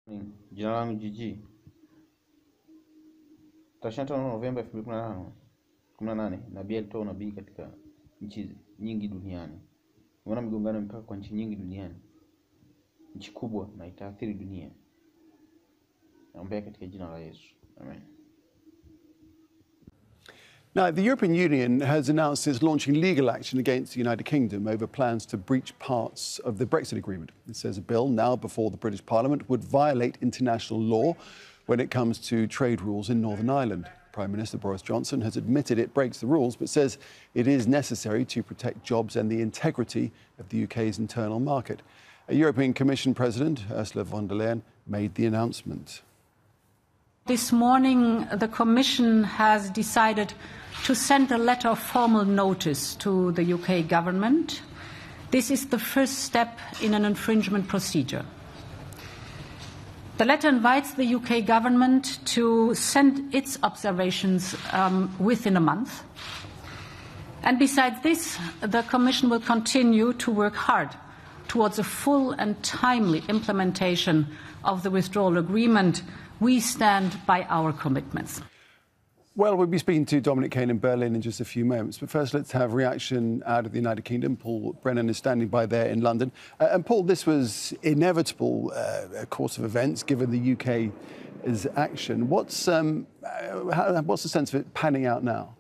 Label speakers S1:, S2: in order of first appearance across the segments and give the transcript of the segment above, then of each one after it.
S1: Jina langu Jiji. Tarehe 25 Novemba 2018, Nabii alitoa unabii katika nchi nyingi duniani. Nimeona migongano mpaka kwa nchi nyingi duniani. Nchi kubwa na itaathiri dunia. Naiombea katika jina la Yesu. Amen.
S2: Now, the European Union has announced it's launching legal action against the United Kingdom over plans to breach parts of the Brexit agreement. It says a bill now before the British Parliament would violate international law when it comes to trade rules in Northern Ireland. Prime Minister Boris Johson has admitted it breaks the rules, but says it is necessary to protect jobs and the integrity of the UK's internal market. A European Commission President, Ursula von der Leyen, made the announcement.
S3: This morning, the Commission has decided to send a letter of formal notice to the UK government. This is the first step in an infringement procedure. The letter invites the UK government to send its observations within a month. And besides this, the Commission will continue to work hard towards a full and timely implementation of the withdrawal agreement. We stand by our commitments.
S2: Well, we'll be speaking to Dominic Kane in Berlin in just a few moments. But first, let's have reaction out of the United Kingdom. Paul Brennan is standing by there in London. And Paul, this was inevitable course of events given the UK's action. What's the sense of it panning out now?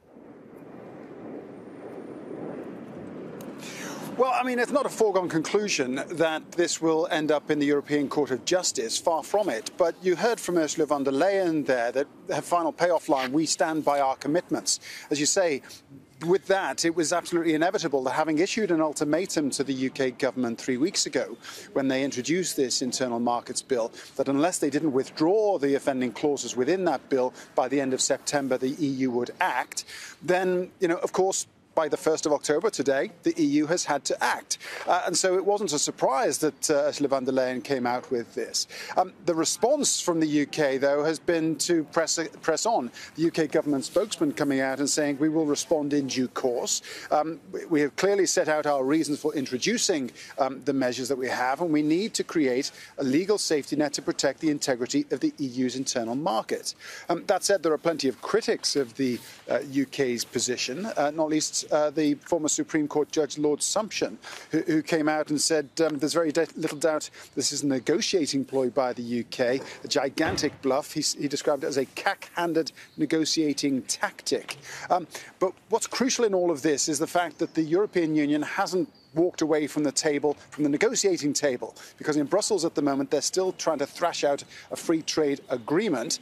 S4: Well, I mean, it's not a foregone conclusion that this will end up in the European Court of Justice, far from it. But you heard from Ursula von der Leyen there that her final payoff line, we stand by our commitments. As you say, with that, it was absolutely inevitable that having issued an ultimatum to the UK government 3 weeks ago when they introduced this internal markets bill, that unless they didn't withdraw the offending clauses within that bill by the end of September, the EU would act, then, of course, by the 1st of October today, the EU has had to act. And so it wasn't a surprise that Ursula von der Leyen came out with this. The response from the UK, though, has been to press on. The UK government spokesman coming out and saying we will respond in due course. We have clearly set out our reasons for introducing the measures that we have, and we need to create a legal safety net to protect the integrity of the EU's internal market. That said, there are plenty of critics of the UK's position, not least the former Supreme Court Judge Lord Sumption, who came out and said there's very little doubt this is a negotiating ploy by the UK, a gigantic bluff. He described it as a cack-handed negotiating tactic. But what's crucial in all of this is the fact that the European Union hasn't walked away from the table, from the negotiating table, because in Brussels at the moment they're still trying to thrash out a free trade agreement.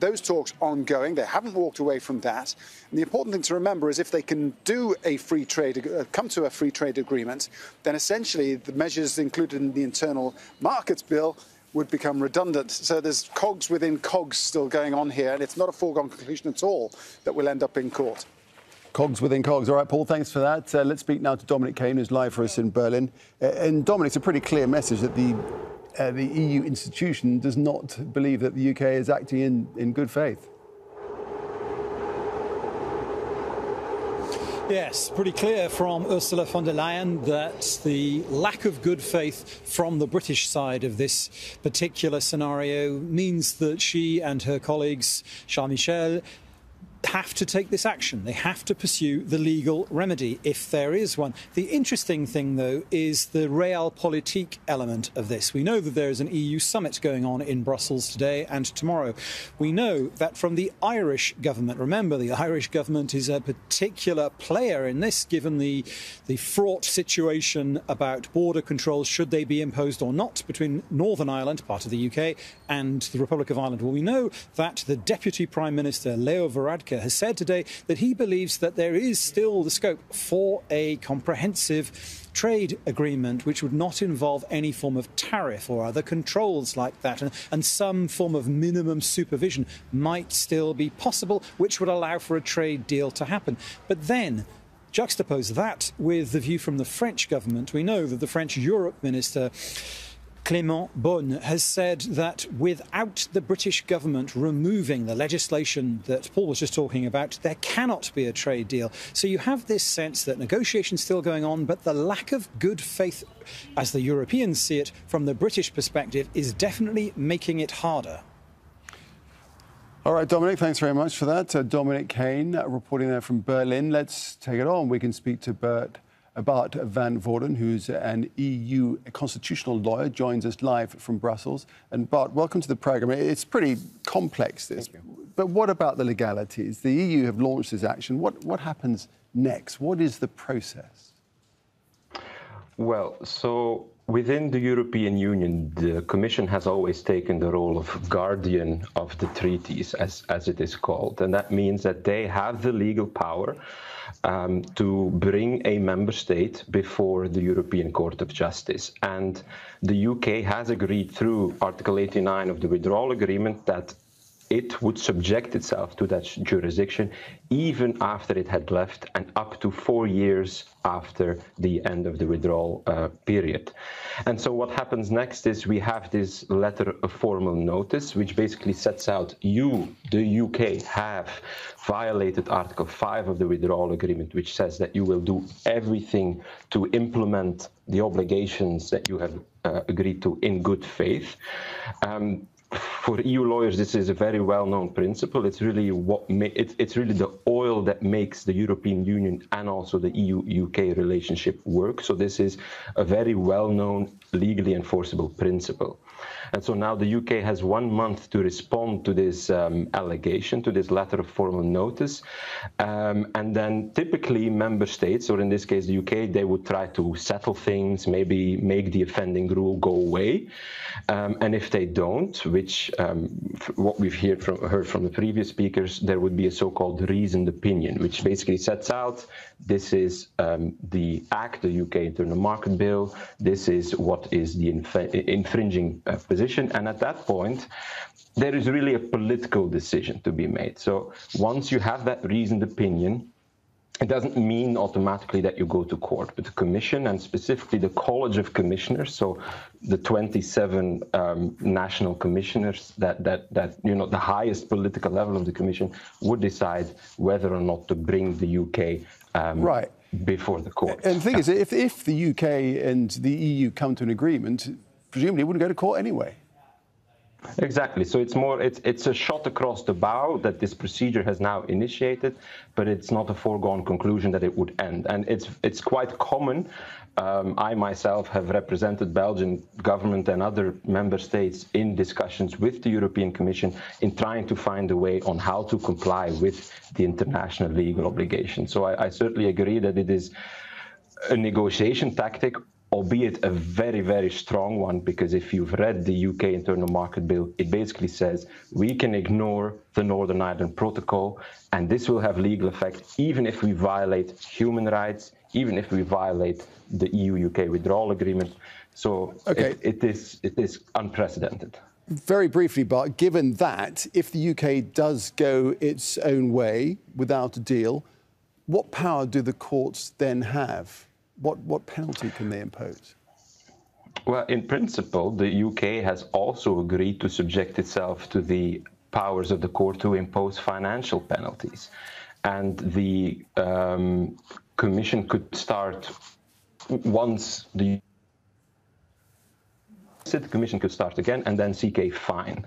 S4: Those talks ongoing. They haven't walked away from that. And the important thing to remember is if they can do a free trade, come to a free trade agreement, then essentially the measures included in the internal markets bill would become redundant. So there's cogs within cogs still going on here, and it's not a foregone conclusion at all that we'll end up in court.
S2: Cogs within cogs. All right, Paul, thanks for that. Let's speak now to Dominic Kane, who's live for us in Berlin. And Dominic, it's a pretty clear message that the EU institution does not believe that the UK is acting in good faith.
S5: Yes, pretty clear from Ursula von der Leyen that the lack of good faith from the British side of this particular scenario means that she and her colleagues, Charles Michel, have to take this action. They have to pursue the legal remedy, if there is one. The interesting thing, though, is the realpolitik element of this. We know that there is an EU summit going on in Brussels today and tomorrow. We know that from the Irish government, remember, the Irish government is a particular player in this, given the fraught situation about border controls, should they be imposed or not, between Northern Ireland, part of the UK, and the Republic of Ireland. Well, we know that the Deputy Prime Minister, Leo Varadkar, has said today that he believes that there is still the scope for a comprehensive trade agreement which would not involve any form of tariff or other controls like that, and some form of minimum supervision might still be possible, which would allow for a trade deal to happen. But then juxtapose that with the view from the French government. We know that the French Europe minister Clément Beaune has said that without the British government removing the legislation that Paul was just talking about, there cannot be a trade deal. So you have this sense that negotiations still going on, but the lack of good faith, as the Europeans see it, from the British perspective, is definitely making it harder.
S2: All right, Dominic, thanks very much for that. Dominic Kane reporting there from Berlin. Let's take it on. We can speak to Bart van Voorden, who's an EU constitutional lawyer, joins us live from Brussels. And Bart, welcome to the programme. It's pretty complex, this. But what about the legalities? The EU have launched this action. What happens next? What is the process?
S6: Well, so within the European Union, the Commission has always taken the role of guardian of the treaties, as it is called. And that means that they have the legal power to bring a member state before the European Court of Justice. And the UK has agreed through Article 89 of the Withdrawal Agreement that it would subject itself to that jurisdiction even after it had left and up to 4 years after the end of the withdrawal period. And so what happens next is we have this letter of formal notice, which basically sets out you, the UK, have violated Article 5 of the Withdrawal Agreement, which says that you will do everything to implement the obligations that you have agreed to in good faith. For EU lawyers, this is a very well-known principle. It's really it's really the oil that makes the European Union and also the EU-UK relationship work. So this is a very well-known, legally enforceable principle. And so now the UK has 1 month to respond to this allegation, to this letter of formal notice. And then typically member states, or in this case the UK, they would try to settle things, maybe make the offending rule go away. And if they don't, which what we've heard from the previous speakers, there would be a so-called reasoned opinion, which basically sets out this is the Act, the UK Internal Market Bill, this is what is the infringing position, and at that point there is really a political decision to be made. So once you have that reasoned opinion, it doesn't mean automatically that you go to court, but the Commission, and specifically the College of Commissioners, so the 27 national commissioners that you know, the highest political level of the Commission, would decide whether or not to bring the UK right before the court.
S2: And the thing is, if the UK and the EU come to an agreement, presumably it wouldn't go to court anyway.
S6: Exactly. So it's a shot across the bow that this procedure has now initiated, but it's not a foregone conclusion that it would end. And it's quite common. I myself have represented Belgian government and other member states in discussions with the European Commission in trying to find a way on how to comply with the international legal obligation. So I certainly agree that it is a negotiation tactic, albeit a very, very strong one, because if you've read the UK Internal Market Bill, it basically says we can ignore the Northern Ireland Protocol, and this will have legal effect even if we violate human rights, even if we violate the EU-UK Withdrawal Agreement. So it is unprecedented.
S2: Very briefly, Bart, given that, if the UK does go its own way without a deal, what power do the courts then have? What penalty can they impose?
S6: Well, in principle, the UK has also agreed to subject itself to the powers of the court to impose financial penalties. And the Commission could start once the Commission could start again and then seek a fine.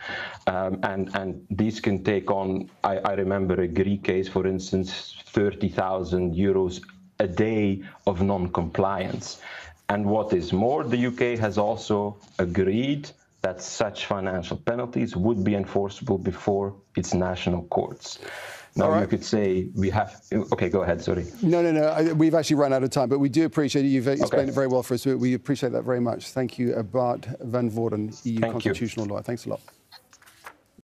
S6: And these can take on, I remember a Greek case, for instance, 30,000 euros a day of non-compliance. And what is more, the UK has also agreed that such financial penalties would be enforceable before its national courts. Now, you could say we have... OK, go ahead, sorry.
S2: No. We've actually run out of time, but we do appreciate it. You've explained it very well for us. We appreciate that very much. Thank you, Bart van Voorden, EU constitutional lawyer. Thanks a lot.